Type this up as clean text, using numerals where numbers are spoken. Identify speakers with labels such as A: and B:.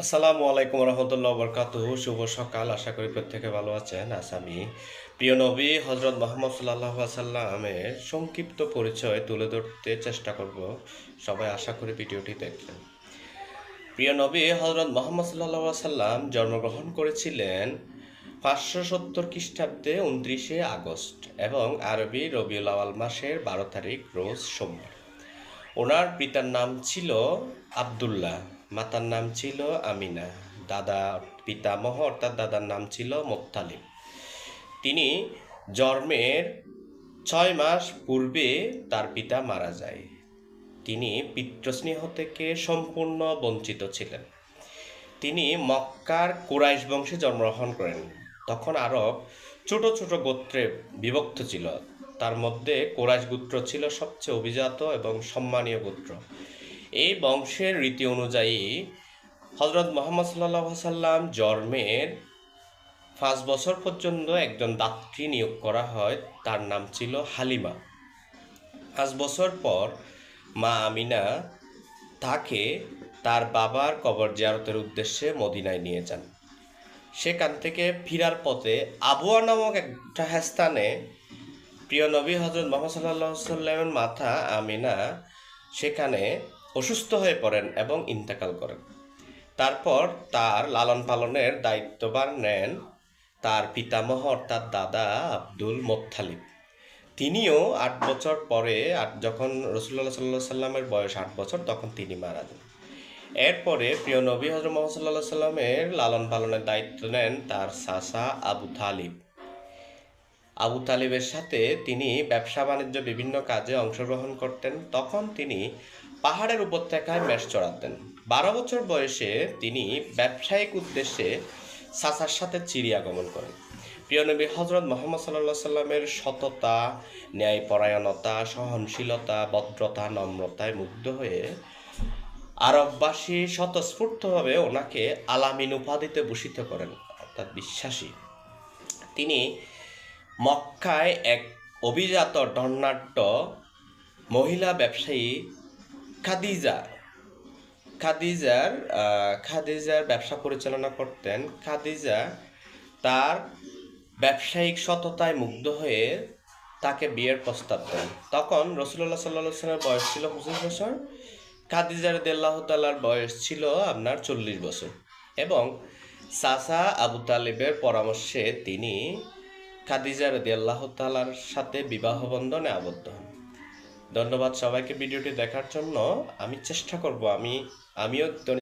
A: আসসালামু আলাইকুম রহমতুল্লাহ বরকাতুহ। শুভ সকাল। আশা করি প্রত্যেকে ভালো আছেন। আজ আমি প্রিয় নবী হজরত মোহাম্মদ সাল্লাহ সাল্লামের সংক্ষিপ্ত পরিচয় তুলে ধরতে চেষ্টা করব। সবাই আশা করি ভিডিওটি দেখবেন। প্রিয় নবী হজরত মোহাম্মদ সাল্লাহ সাল্লাম জন্মগ্রহণ করেছিলেন 570 খ্রিস্টাব্দে 29শে আগস্ট এবং আরবি রবিউল আওয়াল মাসের 12 তারিখ রোজ সোমবার। ওনার পিতার নাম ছিল আবদুল্লাহ, মাতার নাম ছিল আমিনা, দাদা পিতামহ অর্থাৎ দাদার নাম ছিল মোত্তালিব। তিনি জন্মের 6 মাস পূর্বে তার পিতা মারা যায়। তিনি পিতৃস্নেহ থেকে সম্পূর্ণ বঞ্চিত ছিলেন। তিনি মক্কার কুরাইশ বংশে জন্মগ্রহণ করেন। তখন আরব ছোট ছোট গোত্রে বিভক্ত ছিল। তার মধ্যে কুরাইশ গোত্র ছিল সবচেয়ে অভিজাত এবং সম্মানীয় গোত্র। এই বংশের রীতি অনুযায়ী হজরত মোহাম্মদ সাল্লাহ সাল্লাম জন্মের 5 বছর পর্যন্ত একজন দাত্রী নিয়োগ করা হয়। তার নাম ছিল হালিমা। 5 বছর পর মা আমিনা তাকে তার বাবার কবর জিয়ারতের উদ্দেশ্যে মদিনায় নিয়ে যান। সেখান থেকে ফিরার পথে আবুয়া নামক একটা স্থানে প্রিয় নবী হজরত মোহাম্মদ সাল্লাহ সাল্লামের মাতা আমিনা সেখানে অসুস্থ হয়ে পড়েন এবং ইন্তেকাল করেন। তারপর তার লালন পালনের দায়িত্বভার নেন তার পিতামহ অর্থাৎ দাদা আব্দুল মোত্তালিব। তিনিও 8 বছর পরে যখন রসুল্লাহ সাল্লাহ সাল্লামের বয়স 8 বছর, তখন তিনি মারা যান। এরপরে প্রিয় নবী হজরত মোহাম্মদ সাল্লাহ সাল্লামের লালন পালনের দায়িত্ব নেন তার চাচা আবু তালিব। আবু তালিবের সাথে তিনি ব্যবসা বাণিজ্য বিভিন্ন কাজে অংশগ্রহণ করতেন। তখন তিনি পাহাড়ের উপত্যকায় মেষ চড়াতেন। 12 বছর বয়সে তিনি ব্যবসায়িক উদ্দেশ্যে চাচার সাথে চিরিয়া গমন করেন। প্রিয় নবী হজরত মোহাম্মদ সাল্লাহ সাল্লামের সততা, ন্যায়পরায়ণতা, সহনশীলতা, ভদ্রতা, নম্রতায় মুগ্ধ হয়ে আরববাসী স্বতঃস্ফূর্তভাবে ওনাকে আলামিন উপাধিতে ভূষিত করেন, অর্থাৎ বিশ্বাসী। তিনি মক্কায় এক অভিজাত ধনাঢ্য মহিলা ব্যবসায়ী খাদিজার ব্যবসা পরিচালনা করতেন। খাদিজা তার ব্যবসায়িক সততায় মুগ্ধ হয়ে তাকে বিয়ের প্রস্তাব দেন। তখন রাসূলুল্লাহ সাল্লাল্লাহু আলাইহি ওয়াসাল্লামের বয়স ছিল 25 বছর, খাদিজা রাদিয়াল্লাহু তাআলার বয়স ছিল 40 বছর এবং চাচা আবু তালিবের পরামর্শে তিনি খাদিজা রাদিয়াল্লাহু তাআলার সাথে বিবাহ বন্ধনে আবদ্ধ হন। ধন্যবাদ সবাইকে ভিডিওটি দেখার জন্য। আমি চেষ্টা করব আমিও